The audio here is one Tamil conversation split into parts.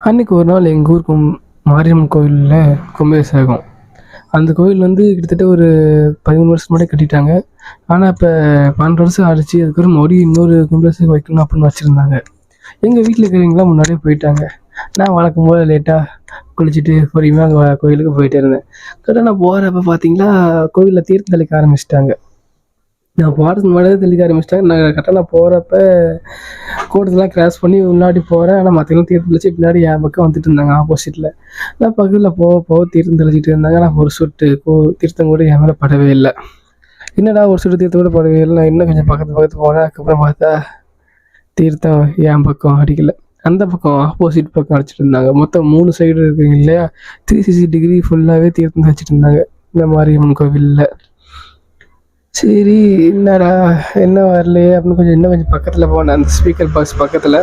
அன்றைக்கி ஒரு நாள் எங்கள் ஊர் மாரியம்மன் கோவிலில் கும்பாபிஷேகம். அந்த கோவில் வந்து கிட்டத்தட்ட ஒரு 13 வருஷம் முன்னாடி கட்டிட்டாங்க. ஆனால் இப்போ 12 வருஷம் ஆயிடுச்சு. அதுக்கப்புறம் மறுபடியும் இன்னொரு கும்பாபிஷேகம் வைக்கணும் அப்படின்னு வச்சுருந்தாங்க. எங்கள் வீட்டில் இருக்கிறவங்களாம் முன்னாடியே போயிட்டாங்க. நான் வழக்கம் போல் லேட்டாக குளிச்சுட்டு பொறுமையாக அங்கே கோயிலுக்கு போயிட்டே இருந்தேன். கரெக்டாக நான் போகிறப்ப பார்த்தீங்களா, கோவிலில் தீர்த்தம் தெளிக்க ஆரம்பிச்சிட்டாங்க. நான் போகிறதுக்கு முன்னாடியே தெளிக்க ஆரம்பிச்சிட்டாங்க. நான் போகிறப்ப கூட்டத்தெல்லாம் கிராஸ் பண்ணி முன்னாடி போகிறேன். ஆனால் மற்றவங்களும் தீர்த்தம் தெளிச்சு பின்னாடி என் பக்கம் வந்துட்டு இருந்தாங்க ஆப்போசிட்டில். நான் பக்கத்தில் போக தீர்த்தம் தெளிச்சிட்டு இருந்தாங்க. நான் ஒரு சொட்டு தீர்த்தம் கூட என் மேலே படவே இல்லை. என்னடா ஒரு சொட்டு தீர்த்தம் கூட படவே இல்லை. நான் இன்னும் கொஞ்சம் பக்கத்து போனேன். அதுக்கப்புறம் பார்த்தா தீர்த்தம் என் பக்கம் அடிக்கலை, அந்த பக்கம் ஆப்போசிட் பக்கம் அடிச்சிட்டு இருந்தாங்க. மொத்தம் 3 சைடு இருக்குங்க இல்லையா, 360 டிகிரி ஃபுல்லாகவே தீர்த்தம் வச்சுட்டு இருந்தாங்க இந்த மாரியம்மன் கோவிலில். சரி, என்னடா என்ன வரலையே அப்படின்னு இன்னும் கொஞ்சம் பக்கத்தில் போனேன். அந்த ஸ்பீக்கர் பாக்ஸ் பக்கத்தில்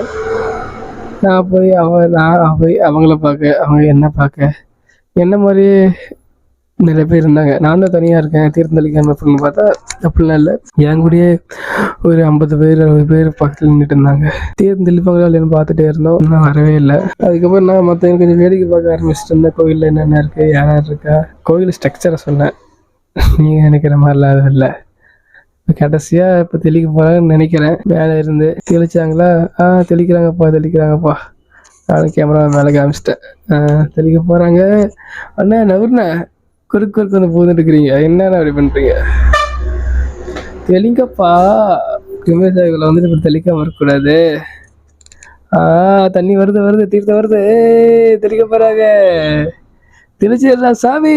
நான் போய் அவங்கள பார்க்க, அவங்க என்ன பார்க்க, என்ன மாதிரியே நிறைய பேர் இருந்தாங்க. நான் தான் தனியாக இருக்கேன் தீர்த்தம் தெளிக்காமல் அப்படின்னு பார்த்தா அப்படிலாம் இல்லை. என் கூடயே ஒரு 50 பேர் 60 பேர் பக்கத்தில் நின்றுட்டு இருந்தாங்க. தீர்த்தம் தெளிப்பாங்களா இல்லைன்னு பார்த்துட்டே இருந்தோம். இன்னும் வரவே இல்லை. அதுக்கப்புறம் நான் மற்றவங்க கொஞ்சம் வேடிக்கை பார்க்க ஆரம்பிச்சுட்டு இருந்தேன். கோவிலில் என்னென்ன இருக்குது, யார் இருக்கா, கோவில் ஸ்ட்ரக்சரை சொன்னேன். நீங்கள் நினைக்கிற மாதிரிலாம் அது இல்லை. கடைசியாக இப்போ தெளிக்க போகிறாங்கன்னு நினைக்கிறேன். மேலே இருந்து தெளிச்சாங்களா, தெளிக்கிறாங்கப்பா. நானும் கேமரா மேலே காமிச்சிட்டேன். தெளிக்க போகிறாங்க. அண்ணா நவர்ண்ணா குறுக்கு வந்து போதுட்டு இருக்கிறீங்க, என்னென்ன அப்படி பண்ணுறீங்க? தெளிங்கப்பா, கும்பேசாய்களை வந்துட்டு இப்படி தெளிக்காம இருக்கக்கூடாது. தண்ணி வருது, தீர்த்தம் வருது, தெளிக்க போகிறாங்க. தெளிச்சிடலாம் சாமி.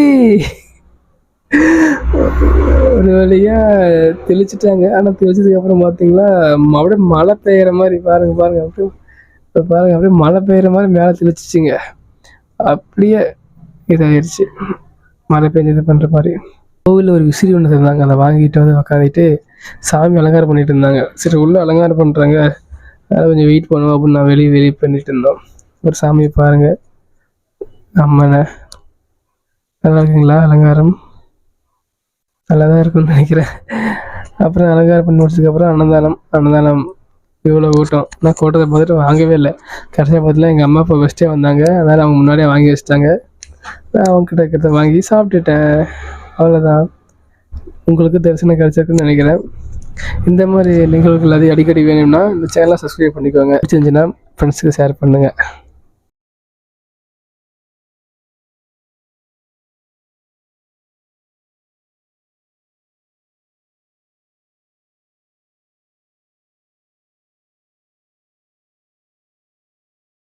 ஒரு வழியா தெளிச்சிட்டாங்க. ஆனால் தெளிச்சதுக்கு அப்புறம் பார்த்தீங்களா, அப்படியே மழை பெய்கிற மாதிரி பாருங்க அப்படியே மழை பெய்கிற மாதிரி மேலே தெளிச்சிச்சிங்க. அப்படியே இதாகிடுச்சு, மழை பெஞ்சது பண்ணுற மாதிரி. கோவிலில் ஒரு விசிறி ஒன்று தந்தாங்க. அதை வாங்கிட்டு வந்து உக்காந்துட்டு சாமி அலங்காரம் பண்ணிட்டு இருந்தாங்க. சரி, உள்ளே அலங்காரம் பண்ணுறாங்க, அதை கொஞ்சம் வெயிட் பண்ணுவோம் அப்படின்னு நான் வெளியே பண்ணிட்டு இருந்தோம். ஒரு சாமியை பாருங்கள், அம்மனை. நல்லா இருக்குங்களா அலங்காரம்? நல்லா தான் இருக்குன்னு நினைக்கிறேன். அப்புறம் அலங்காரம் பண்ணி முடிச்சதுக்கப்புறம் அன்னதானம் இவ்வளோ கூட்டம். நான் கூட்டத்தை பார்த்துட்டு வாங்கவே இல்லை. கடைசியாக பார்த்துல எங்கள் அம்மா அப்பா ஃபஸ்ட்டே வந்தாங்க. அதனால் அவங்க முன்னாடியே வாங்கி வச்சிட்டாங்க. நான் அவங்ககிட்ட இருக்கிறத வாங்கி சாப்பிட்டுட்டேன். அவ்வளோதான். உங்களுக்கு தரிசனம் கிடச்சிருக்குன்னு நினைக்கிறேன். இந்த மாதிரி நிகழ்வுகள் அது அடிக்கடி வேணும்னா இந்த சேனலை சப்ஸ்கிரைப் பண்ணிக்கோங்க. பிடிச்சிருந்துச்சுன்னா ஃப்ரெண்ட்ஸுக்கு ஷேர் பண்ணுங்கள்.